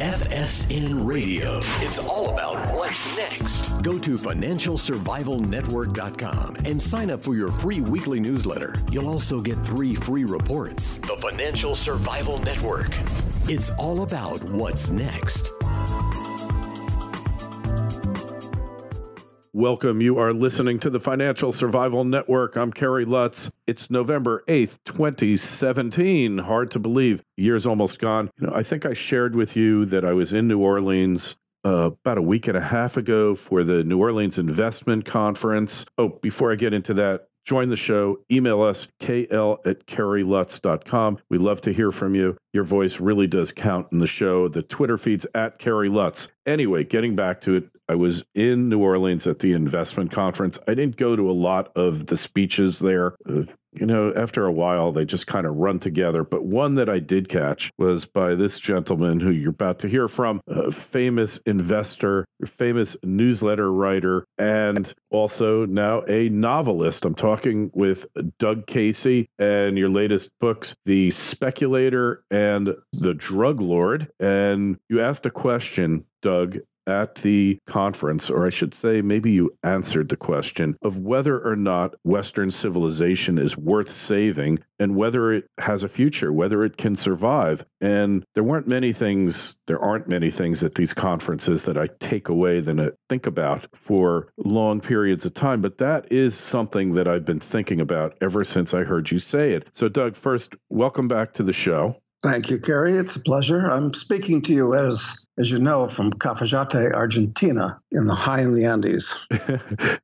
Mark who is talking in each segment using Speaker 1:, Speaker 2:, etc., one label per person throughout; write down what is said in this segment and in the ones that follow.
Speaker 1: FSN Radio. It's all about what's next. Go to financialsurvivalnetwork.com and sign up for your free weekly newsletter. You'll also get 3 free reports. The Financial Survival Network. It's all about what's next.
Speaker 2: Welcome. You are listening to the Financial Survival Network. I'm Kerry Lutz. It's November 8th, 2017. Hard to believe. Year's almost gone. I think I shared with you that I was in New Orleans about a week and a half ago for the New Orleans Investment Conference. Oh, before I get into that, join the show. Email us, kl@kerrylutz.com. We love to hear from you. Your voice really does count in the show. The Twitter feed's @KerryLutz. Anyway, getting back to it, I was in New Orleans at the investment conference. I didn't go to a lot of the speeches there. After a while, they just kind of run together. But one that I did catch was by this gentleman who you're about to hear from, a famous investor, famous newsletter writer, and also now a novelist. I'm talking with Doug Casey and your latest books, The Speculator and The Drug Lord. And you asked a question, Doug, at the conference, or I should say maybe you answered the question of whether or not Western civilization is worth saving and whether it has a future, whether it can survive. And there aren't many things at these conferences that I take away than I think about for long periods of time. But that is something that I've been thinking about ever since I heard you say it. So Doug, first, welcome back to the show.
Speaker 3: Thank you, Kerry. It's a pleasure. I'm speaking to you, as you know, from Cafayate, Argentina, high in the Andes.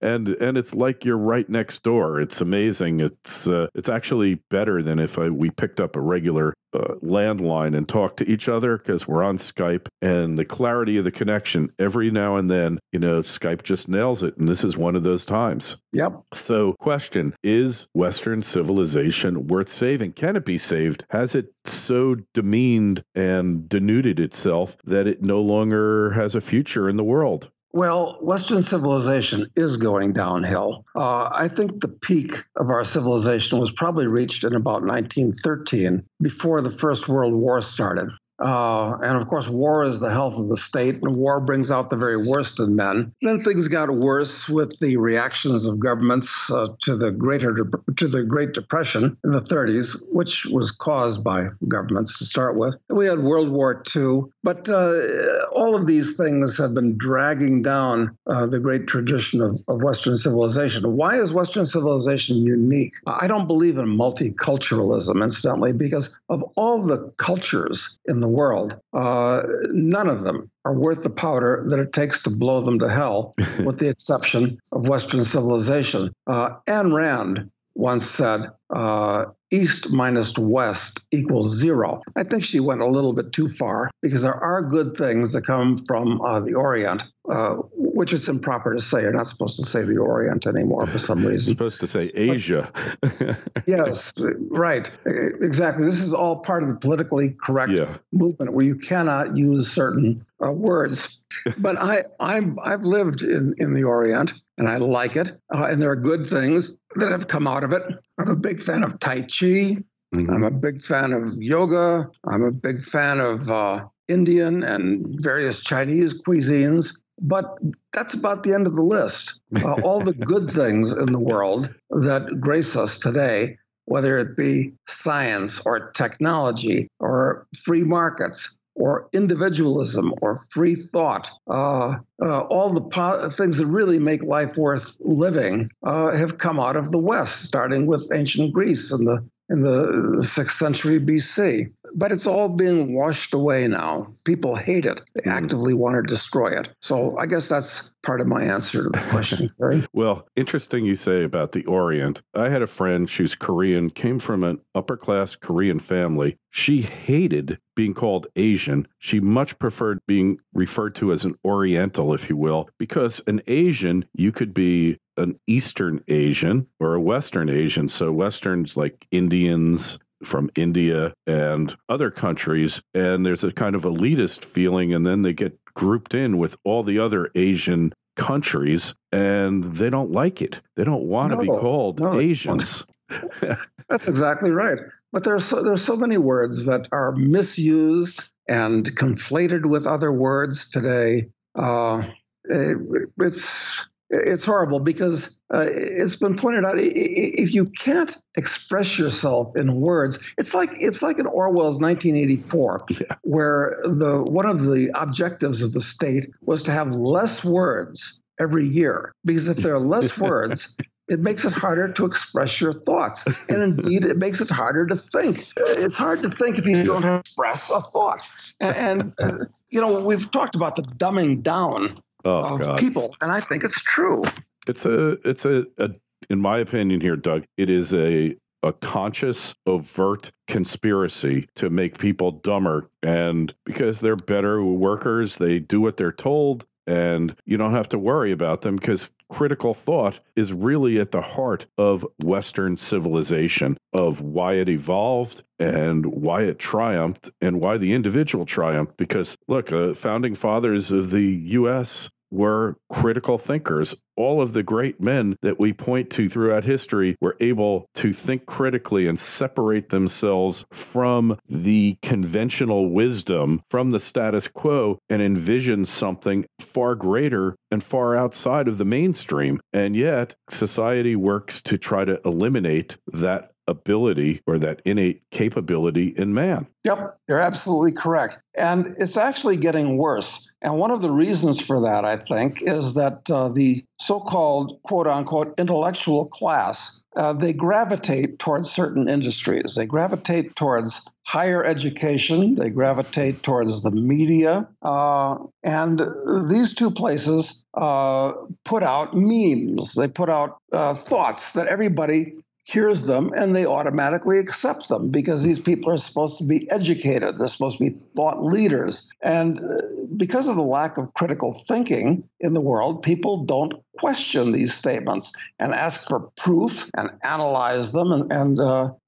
Speaker 2: and it's like you're right next door. It's amazing. It's actually better than if we picked up a regular landline and talked to each other, because we're on Skype, and the clarity of the connection every now and then, Skype just nails it. And this is one of those times.
Speaker 3: Yep.
Speaker 2: So question, is Western civilization worth saving? Can it be saved? Has it so demeaned and denuded itself that it no longer has a future in the world?
Speaker 3: Well, Western civilization is going downhill. I think the peak of our civilization was probably reached in about 1913, before the First World War started. And of course, war is the health of the state, and war brings out the very worst in men. Then things got worse with the reactions of governments to the Great Depression in the 30s, which was caused by governments to start with. And we had World War II, but all of these things have been dragging down the great tradition of Western civilization. Why is Western civilization unique? I don't believe in multiculturalism, incidentally, because of all the cultures in the world, none of them are worth the powder that it takes to blow them to hell, with the exception of Western civilization. Ayn Rand once said, East minus West equals 0. I think she went a little bit too far, because there are good things that come from the Orient, which is improper to say. You're not supposed to say the Orient anymore for some reason.
Speaker 2: You're supposed to say Asia.
Speaker 3: Yes, right. Exactly. This is all part of the politically correct movement, where you cannot use certain words. But I've lived in the Orient, and I like it. And there are good things that have come out of it. I'm a big fan of Tai Chi. Mm-hmm. I'm a big fan of yoga. I'm a big fan of Indian and various Chinese cuisines. But that's about the end of the list. All the good things in the world that grace us today, whether it be science or technology or free markets or individualism or free thought, all the things that really make life worth living have come out of the West, starting with ancient Greece in the 6th century BC. But it's all being washed away now. People hate it. They actively want to destroy it. So I guess that's part of my answer to the question, Kerry.
Speaker 2: Well, interesting you say about the Orient. I had a friend, she's Korean, came from an upper-class Korean family. She hated being called Asian. She much preferred being referred to as an Oriental, if you will, because an Asian, you could be an Eastern Asian or a Western Asian. So Westerns like Indians from India and other countries, and there's a kind of elitist feeling, and then they get grouped in with all the other Asian countries, and they don't like it. They don't want to be called Asians.
Speaker 3: That's exactly right. But there's so many words that are misused and conflated with other words today. It's horrible because it's been pointed out, if you can't express yourself in words, it's like in Orwell's 1984, where one of the objectives of the state was to have less words every year, because if there are less words, it makes it harder to express your thoughts. And indeed, it makes it harder to think. It's hard to think if you don't express a thought. And we've talked about the dumbing down of people, and I think it's true.
Speaker 2: It's in my opinion here, Doug, it is a conscious, overt conspiracy to make people dumber. And because they're better workers, they do what they're told, and you don't have to worry about them, because critical thought is really at the heart of Western civilization, of why it evolved and why it triumphed and why the individual triumphed. Because look, founding fathers of the U.S. were critical thinkers. All of the great men that we point to throughout history were able to think critically and separate themselves from the conventional wisdom, from the status quo, and envision something far greater and far outside of the mainstream. And yet, society works to try to eliminate that ability or that innate capability in man.
Speaker 3: Yep, you're absolutely correct. And it's actually getting worse. And one of the reasons for that, I think, is that the so-called, quote-unquote, intellectual class, they gravitate towards certain industries. They gravitate towards higher education. They gravitate towards the media. And these two places put out memes. They put out thoughts that everybody hears them and they automatically accept them, because these people are supposed to be educated. They're supposed to be thought leaders. And because of the lack of critical thinking in the world, people don't question these statements and ask for proof and analyze them. And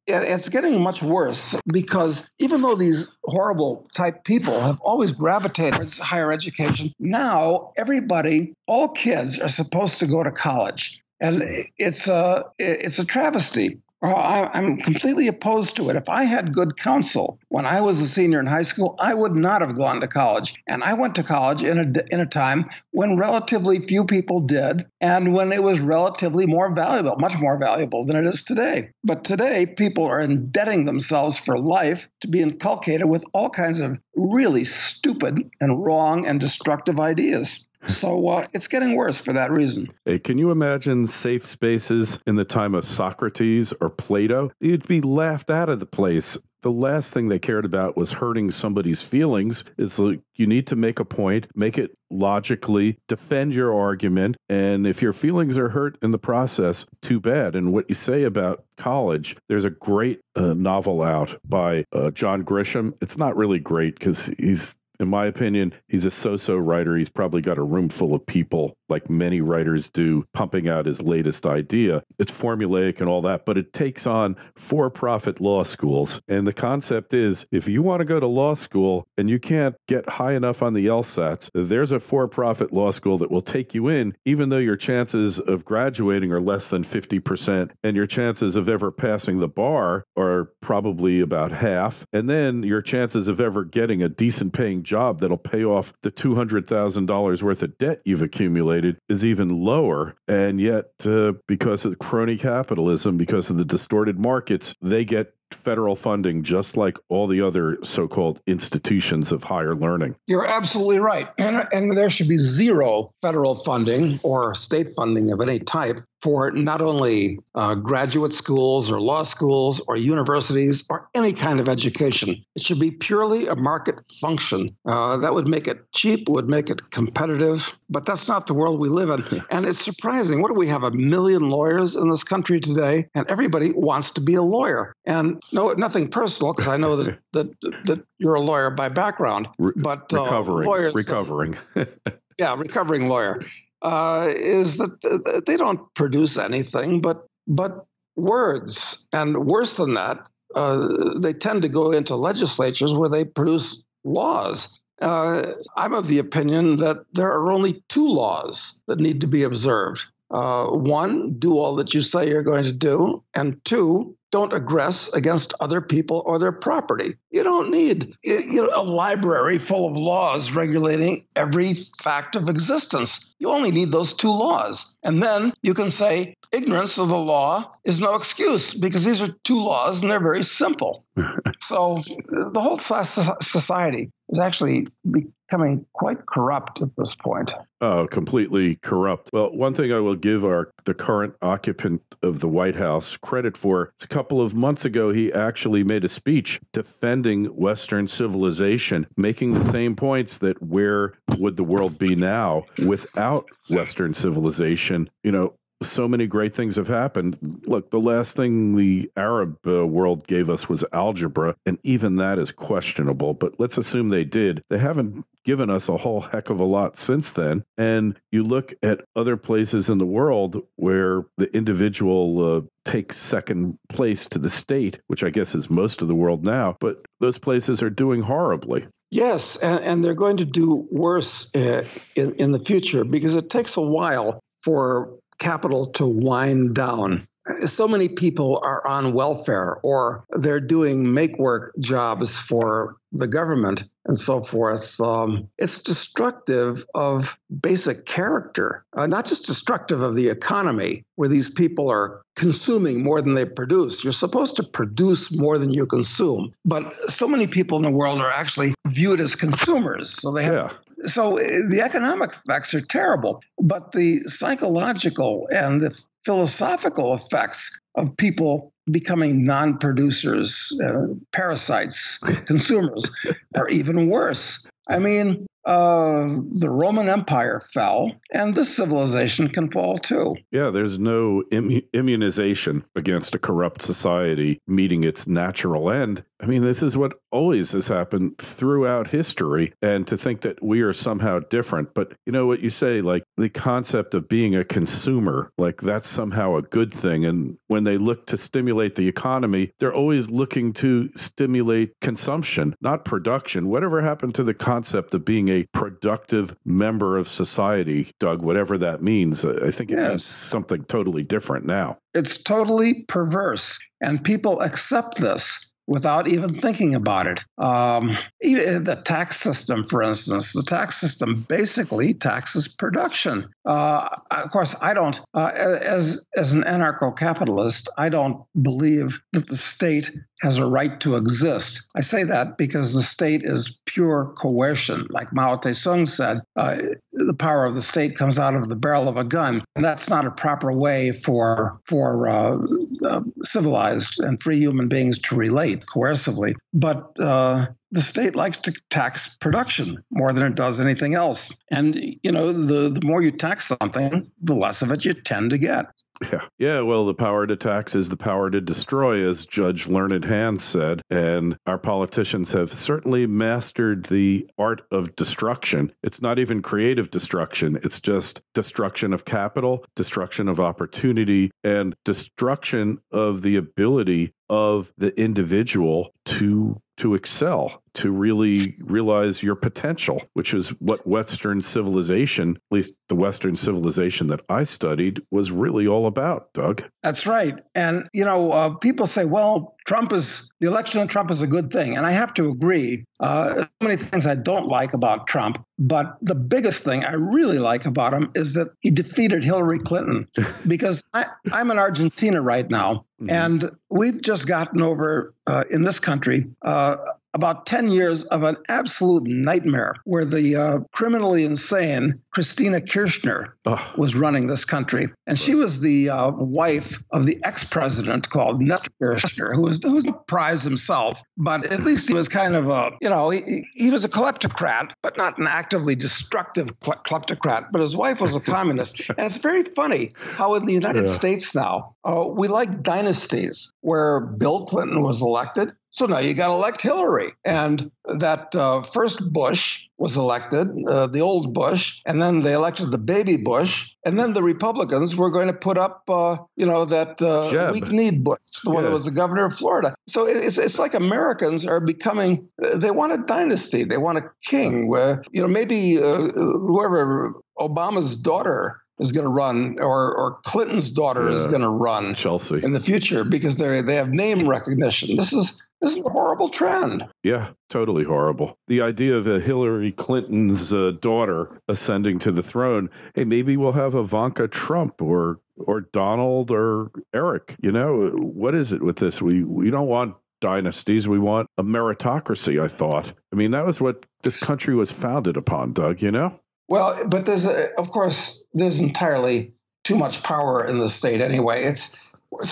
Speaker 3: it's getting much worse, because even though these horrible type people have always gravitated towards higher education, now everybody, all kids are supposed to go to college. And it's a travesty. I'm completely opposed to it. If I had good counsel when I was a senior in high school, I would not have gone to college. And I went to college in a time when relatively few people did, and when it was relatively more valuable, much more valuable than it is today. But today, people are indebting themselves for life to be inculcated with all kinds of really stupid and wrong and destructive ideas. So it's getting worse for that reason.
Speaker 2: Hey, can you imagine safe spaces in the time of Socrates or Plato? You'd be laughed out of the place. The last thing they cared about was hurting somebody's feelings. It's like, you need to make a point, make it logically, defend your argument. And if your feelings are hurt in the process, too bad. And what you say about college, there's a great novel out by John Grisham. It's not really great because in my opinion, he's a so-so writer. He's probably got a room full of people, like many writers do, pumping out his latest idea. It's formulaic and all that, but it takes on for-profit law schools. And the concept is, if you want to go to law school and you can't get high enough on the LSATs, there's a for-profit law school that will take you in, even though your chances of graduating are less than 50%, and your chances of ever passing the bar are probably about half. And then your chances of ever getting a decent paying job that'll pay off the $200,000 worth of debt you've accumulated is even lower. And yet, because of crony capitalism, because of the distorted markets, they get federal funding just like all the other so-called institutions of higher learning.
Speaker 3: You're absolutely right. And there should be zero federal funding or state funding of any type for not only graduate schools or law schools or universities or any kind of education. It should be purely a market function. That would make it cheap, would make it competitive, but that's not the world we live in. And it's surprising. What do we have, 1 million lawyers in this country today? And everybody wants to be a lawyer. And no, nothing personal, because I know that you're a lawyer by background, but
Speaker 2: recovering.
Speaker 3: Yeah, recovering lawyer. Is that they don't produce anything but words. And worse than that, they tend to go into legislatures where they produce laws. I'm of the opinion that there are only 2 laws that need to be observed. 1, do all that you say you're going to do. And 2, don't aggress against other people or their property. You don't need a library full of laws regulating every fact of existence. You only need those two laws. And then you can say ignorance of the law is no excuse because these are two laws and they're very simple. So the whole society is actually becoming quite corrupt at this point.
Speaker 2: Oh, completely corrupt. Well, one thing I will give the current occupant of the White House credit for, it's a couple of months ago, he actually made a speech defending Western civilization, making the same points that where would the world be now without Western civilization? So many great things have happened. Look, the last thing the Arab world gave us was algebra, and even that is questionable. But let's assume they did. They haven't given us a whole heck of a lot since then. And you look at other places in the world where the individual takes second place to the state, which I guess is most of the world now, but those places are doing horribly.
Speaker 3: Yes, and they're going to do worse in the future because it takes a while for capital to wind down. So many people are on welfare or they're doing make-work jobs for the government and so forth. It's destructive of basic character, not just destructive of the economy, where these people are consuming more than they produce. You're supposed to produce more than you consume. But so many people in the world are actually viewed as consumers. So they have. So the economic effects are terrible, but the psychological and the philosophical effects of people becoming non-producers, parasites, consumers, are even worse. I mean, the Roman Empire fell, and this civilization can fall too.
Speaker 2: Yeah, there's no immunization against a corrupt society meeting its natural end. I mean, this is what always has happened throughout history, and to think that we are somehow different. But you know what you say, like the concept of being a consumer, like that's somehow a good thing. And when they look to stimulate the economy, they're always looking to stimulate consumption, not production. Whatever happened to the concept of being a productive member of society, Doug, whatever that means? I think it means something totally different now.
Speaker 3: It's totally perverse, and people accept this without even thinking about it. Even the tax system, for instance, the tax system basically taxes production. Of course, I don't, as an anarcho-capitalist, I don't believe that the state has a right to exist. I say that because the state is pure coercion. Like Mao Tse-tung said, the power of the state comes out of the barrel of a gun. And that's not a proper way for civilized and free human beings to relate coercively. But the state likes to tax production more than it does anything else. And, the more you tax something, the less of it you tend to get.
Speaker 2: Yeah. Well, the power to tax is the power to destroy, as Judge Learned Hand said. And our politicians have certainly mastered the art of destruction. It's not even creative destruction. It's just destruction of capital, destruction of opportunity, and destruction of the ability of the individual to excel, to really realize your potential, which is what Western civilization, at least the Western civilization that I studied, was really all about, Doug.
Speaker 3: That's right. And, people say, well, the election of Trump is a good thing. And I have to agree. So many things I don't like about Trump, but the biggest thing I really like about him is that he defeated Hillary Clinton. Because I'm in Argentina right now, and we've just gotten over, in this country, about 10 years of an absolute nightmare where the criminally insane Christina Kirchner was running this country. And she was the wife of the ex-president called Nestor Kirchner, who was a prize himself. But at least he was kind of he was a kleptocrat, but not an actively destructive kleptocrat. But his wife was a communist. And it's very funny how in the United States now, we like dynasties where Bill Clinton was elected. So now you got to elect Hillary. And that first Bush was elected, the old Bush, and then they elected the baby Bush. And then the Republicans were going to put up, that weak-kneed Bush, the one that was the governor of Florida. So it's like Americans are becoming, they want a dynasty. They want a king where, maybe whoever Obama's daughter is going to run, or Clinton's daughter is going to run
Speaker 2: Chelsea
Speaker 3: in the future because they have name recognition. This is a horrible trend.
Speaker 2: Yeah, totally horrible. The idea of Hillary Clinton's daughter ascending to the throne. Hey, maybe we'll have Ivanka Trump or Donald or Eric. You know, what is it with this? We don't want dynasties. We want a meritocracy, I thought. I mean, that was what this country was founded upon, Doug, you know?
Speaker 3: Well, but of course, there's entirely too much power in the state anyway. It's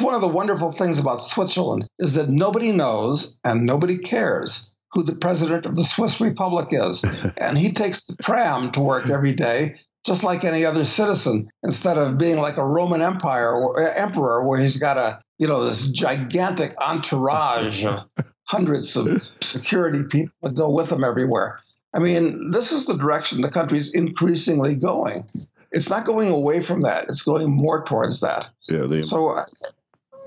Speaker 3: one of the wonderful things about Switzerland is that nobody knows and nobody cares who the president of the Swiss Republic is. And he takes the tram to work every day, just like any other citizen, instead of being like a Roman emperor where he's got this gigantic entourage of hundreds of security people that go with him everywhere. I mean, this is the direction the country's increasingly going. It's not going away from that. It's going more towards that. Yeah.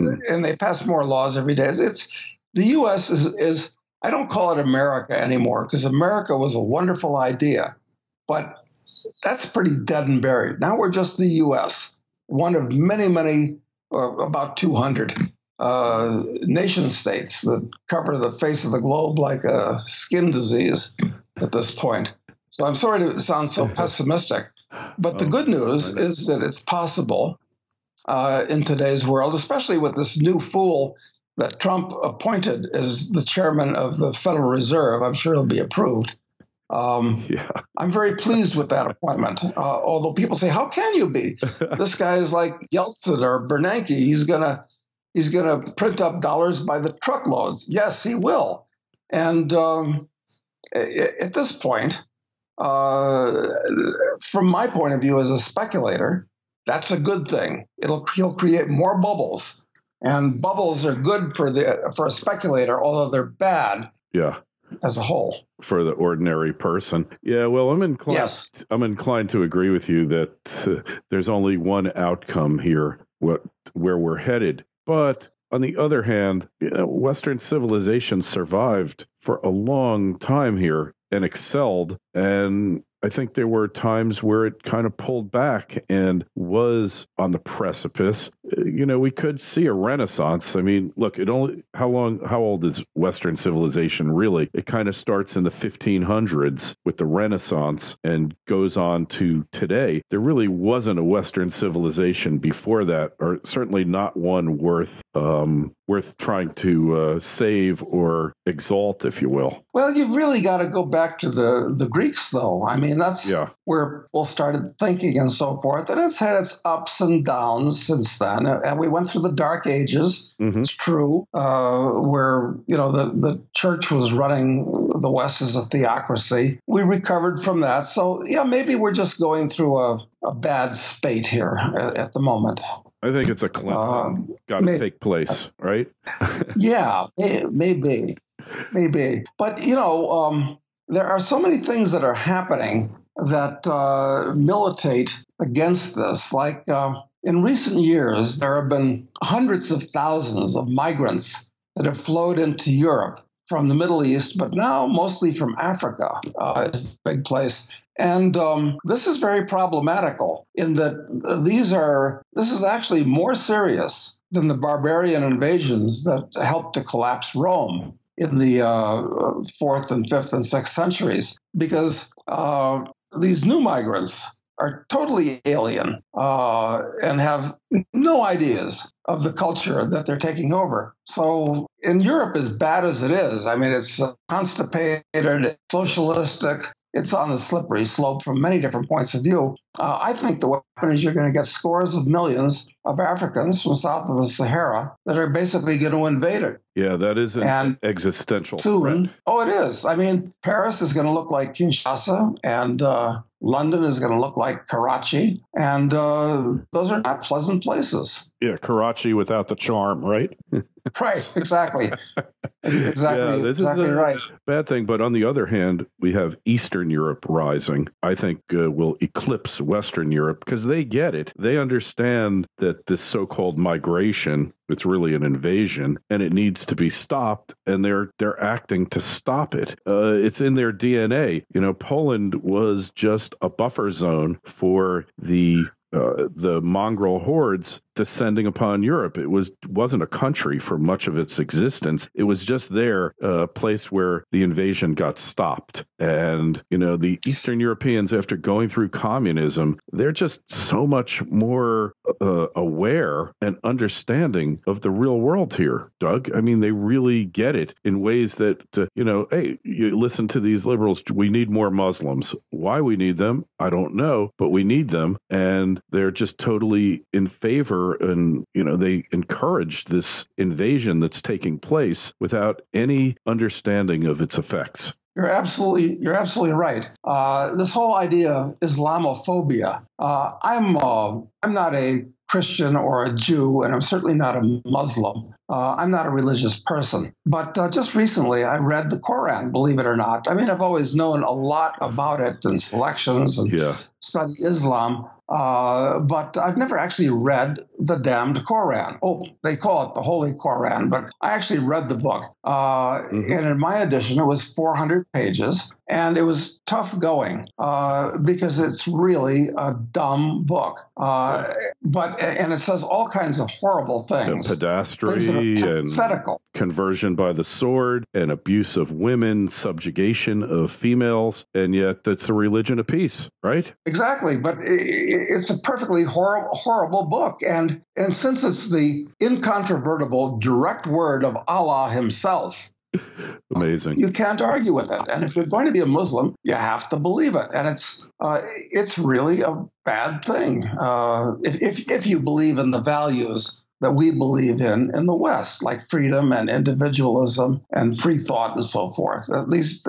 Speaker 3: And they pass more laws every day. The U.S. is I don't call it America anymore because America was a wonderful idea, but that's pretty dead and buried. Now we're just the U.S., one of many, many, about 200 nation states that cover the face of the globe like a skin disease at this point. So I'm sorry to sound so pessimistic. But the good news is that it's possible in today's world, especially with this new fool that Trump appointed as the chairman of the Federal Reserve. I'm sure he'll be approved. I'm very pleased with that appointment. Although people say, "How can you be? This guy is like Yeltsin or Bernanke. He's gonna print up dollars by the truckloads." Yes, he will. And at this point, from my point of view as a speculator, that's a good thing. He'll create more bubbles, and bubbles are good for a speculator, although they're bad. Yeah. As a whole,
Speaker 2: for the ordinary person. Yeah. Well, I'm inclined to agree with you that there's only one outcome here, where we're headed. But on the other hand, Western civilization survived for a long time here and excelled. And I think there were times where it kind of pulled back and was on the precipice. We could see a renaissance. I mean, look, how old is Western civilization really? It kind of starts in the 1500s with the Renaissance and goes on to today. There really wasn't a Western civilization before that, or certainly not one worth trying to save or exalt, if you will.
Speaker 3: Well, you've really got to go back to the Greeks, though. I mean, that's where people started thinking and so forth. And it's had its ups and downs since then. And we went through the Dark Ages, it's true, where, the church was running the West as a theocracy. We recovered from that. So, maybe we're just going through a bad spate here at the moment.
Speaker 2: I think it's a cleansing got to take place, right?
Speaker 3: Yeah, maybe. But, there are so many things that are happening that militate against this. Like in recent years, there have been hundreds of thousands of migrants that have flowed into Europe from the Middle East, but now mostly from Africa is a big place. And this is very problematical in that this is actually more serious than the barbarian invasions that helped to collapse Rome in the 4th and 5th and 6th centuries, because these new migrants are totally alien and have no ideas of the culture that they're taking over. So in Europe, as bad as it is, I mean, it's constipated, socialistic, it's on a slippery slope from many different points of view. I think the weapon is you're going to get scores of millions of Africans from south of the Sahara that are basically going to invade it.
Speaker 2: Yeah, that is an existential
Speaker 3: soon.
Speaker 2: threat.
Speaker 3: Oh, it is. I mean, Paris is going to look like Kinshasa, and London is going to look like Karachi, and those are not pleasant places.
Speaker 2: Yeah, Karachi without the charm, right?
Speaker 3: Right, exactly. Exactly right.
Speaker 2: Bad thing, but on the other hand, we have Eastern Europe rising. I think will eclipse Western Europe because they get it. They understand that this so-called migration, it's really an invasion, and it needs to be stopped, and they're acting to stop it. It's in their DNA. Poland was just a buffer zone for the the mongrel hordes descending upon Europe. It wasn't a country for much of its existence. It was just there, a place where the invasion got stopped. And, the Eastern Europeans, after going through communism, they're just so much more aware and understanding of the real world here, Doug. I mean, they really get it in ways that, hey, you listen to these liberals, we need more Muslims. Why we need them, I don't know, but we need them. And they're just totally in favor, and they encourage this invasion that's taking place without any understanding of its effects.
Speaker 3: You're absolutely right. This whole idea of Islamophobia. I'm not a Christian or a Jew, and I'm certainly not a Muslim. I'm not a religious person. But just recently, I read the Quran, believe it or not. I mean, I've always known a lot about it and selections and studied Islam, but I've never actually read the damned Quran. Oh, they call it the Holy Quran, but I actually read the book. And in my edition, it was 400 pages, and it was tough going because it's really a dumb book. And it says all kinds of horrible things.
Speaker 2: The pedastry and conversion by the sword and abuse of women, subjugation of females, and yet that's a religion of peace, right?
Speaker 3: Exactly, but it's a perfectly horrible book. And since it's the incontrovertible direct word of Allah himself,
Speaker 2: amazing,
Speaker 3: you can't argue with it. And if you're going to be a Muslim, you have to believe it. And it's really a bad thing if you believe in the values that we believe in the West, like freedom and individualism and free thought and so forth. These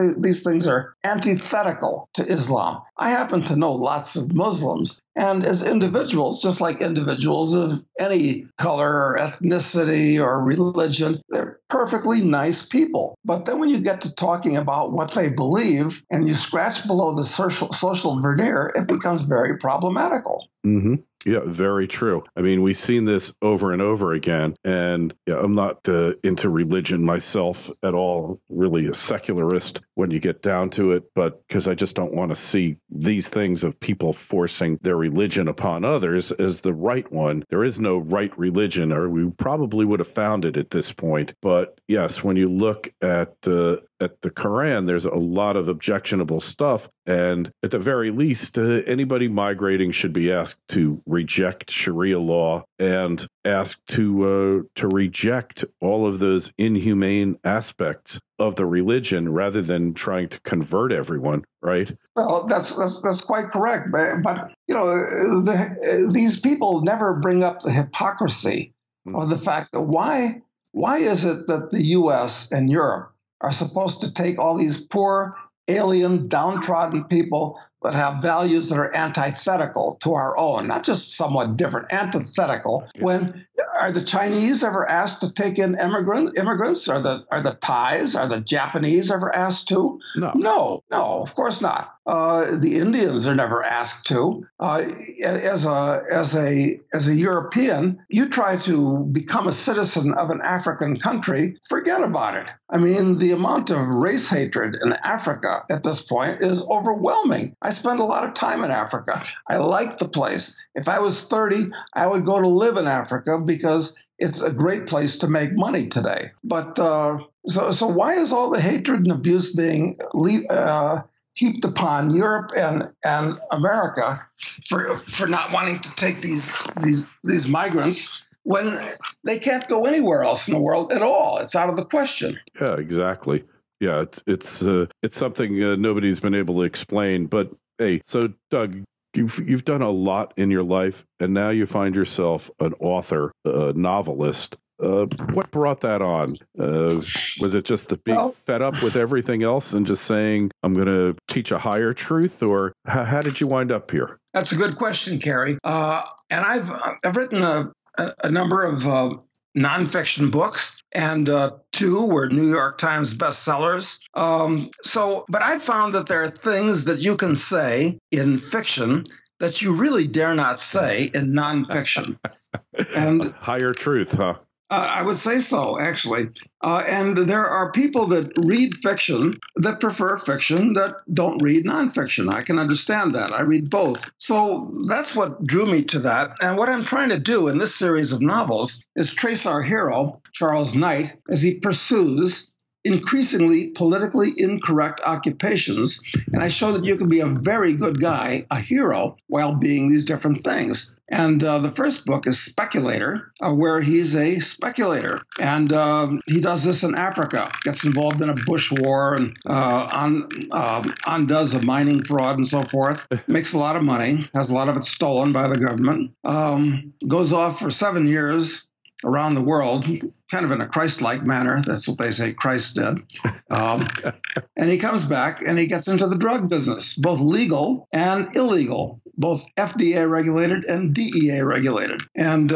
Speaker 3: things are antithetical to Islam. I happen to know lots of Muslims, and as individuals, just like individuals of any color or ethnicity or religion, they're perfectly nice people. But then when you get to talking about what they believe and you scratch below the social veneer, it becomes very problematical.
Speaker 2: Mm-hmm. Yeah, very true. I mean, we've seen this over and over again, and I'm not into religion myself at all, really a secularist when you get down to it, but because I just don't want to see these things of people forcing their religion upon others as the right one. There is no right religion, or we probably would have found it at this point. But yes, when you look at the Quran, there's a lot of objectionable stuff. And at the very least, anybody migrating should be asked to reject Sharia law and asked to reject all of those inhumane aspects of the religion rather than trying to convert everyone, right?
Speaker 3: Well, that's quite correct. But these people never bring up the hypocrisy of the fact that why is it that the U.S. and Europe are supposed to take all these poor, alien, downtrodden people that have values that are antithetical to our own, not just somewhat different, antithetical. When are the Chinese ever asked to take in immigrants? Are the Thais, are the Japanese ever asked to? No, of course not. The Indians are never asked to. As a European, you try to become a citizen of an African country, forget about it. I mean, the amount of race hatred in Africa at this point is overwhelming. I spend a lot of time in Africa. I like the place. If I was 30, I would go to live in Africa because it's a great place to make money today. But so why is all the hatred and abuse being heaped upon Europe and America for not wanting to take these migrants when they can't go anywhere else in the world at all? It's out of the question.
Speaker 2: Yeah, exactly. Yeah, it's something nobody's been able to explain. But hey, so Doug, you've done a lot in your life, and now you find yourself an author, a novelist. What brought that on? Was it just the being fed up with everything else and just saying, I'm going to teach a higher truth? Or how did you wind up here?
Speaker 3: That's a good question, Kerry. And I've written a number of nonfiction books, and 2 were New York Times bestsellers. But I found that there are things that you can say in fiction that you really dare not say in nonfiction. And
Speaker 2: higher truth, huh?
Speaker 3: I would say so, actually. And there are people that read fiction that prefer fiction that don't read nonfiction. I can understand that. I read both. So that's what drew me to that. And what I'm trying to do in this series of novels is trace our hero, Charles Knight, as he pursues increasingly politically incorrect occupations. And I show that you can be a very good guy, a hero, while being these different things. And the first book is Speculator, where he's a speculator. And he does this in Africa, gets involved in a bush war and undoes a mining fraud and so forth, makes a lot of money, has a lot of it stolen by the government, goes off for 7 years around the world, kind of in a Christ-like manner. That's what they say Christ did. And he comes back and he gets into the drug business, both legal and illegal, both FDA regulated and DEA regulated. And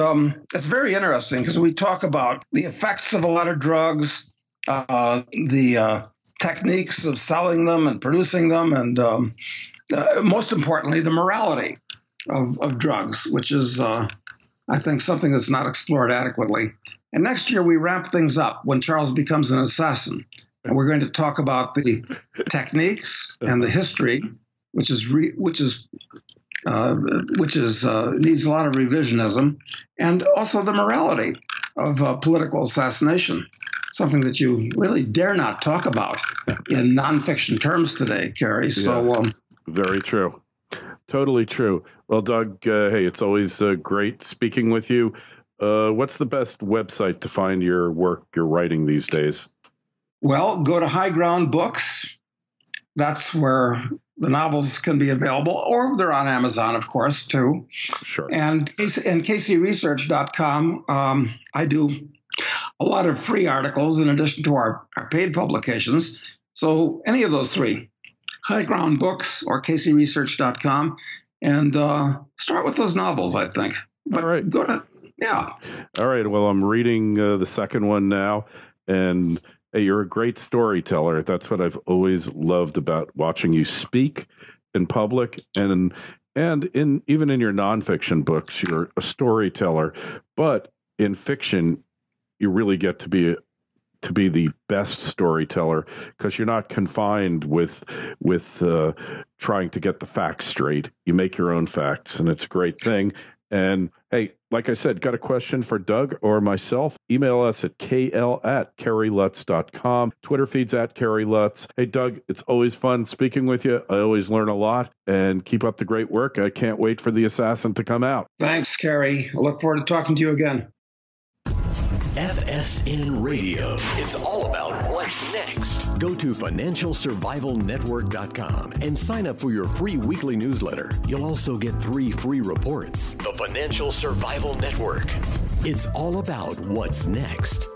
Speaker 3: it's very interesting because we talk about the effects of a lot of drugs, the techniques of selling them and producing them, and most importantly, the morality of drugs, which is I think something that's not explored adequately. And next year we ramp things up when Charles becomes an assassin. And we're going to talk about the techniques and the history, which needs a lot of revisionism, and also the morality of political assassination, something that you really dare not talk about in nonfiction terms today, Kerry. So,
Speaker 2: very true. Totally true. Well, Doug, hey, it's always great speaking with you. What's the best website to find your work you're writing these days?
Speaker 3: Well, go to High Ground Books. That's where the novels can be available, or they're on Amazon, of course, too.
Speaker 2: Sure.
Speaker 3: And kcresearch.com, I do a lot of free articles in addition to our paid publications. So any of those three, High Ground Books or kcresearch.com, and start with those novels, I think. But
Speaker 2: all right.
Speaker 3: All
Speaker 2: right. Well, I'm reading the second one now, and hey, you're a great storyteller. That's what I've always loved about watching you speak in public, and even in your nonfiction books, you're a storyteller. But in fiction, you really get to be the best storyteller because you're not confined with trying to get the facts straight. You make your own facts, and it's a great thing. And hey, like I said, got a question for Doug or myself? Email us at kl@kerrylutz.com. Twitter feeds @KerryLutz. Hey, Doug, it's always fun speaking with you. I always learn a lot, and keep up the great work. I can't wait for The Assassin to come out.
Speaker 3: Thanks, Kerry. I look forward to talking to you again.
Speaker 1: FSN Radio. It's all about what's next. Go to financialsurvivalnetwork.com and sign up for your free weekly newsletter. You'll also get 3 free reports. The Financial Survival Network. It's all about what's next.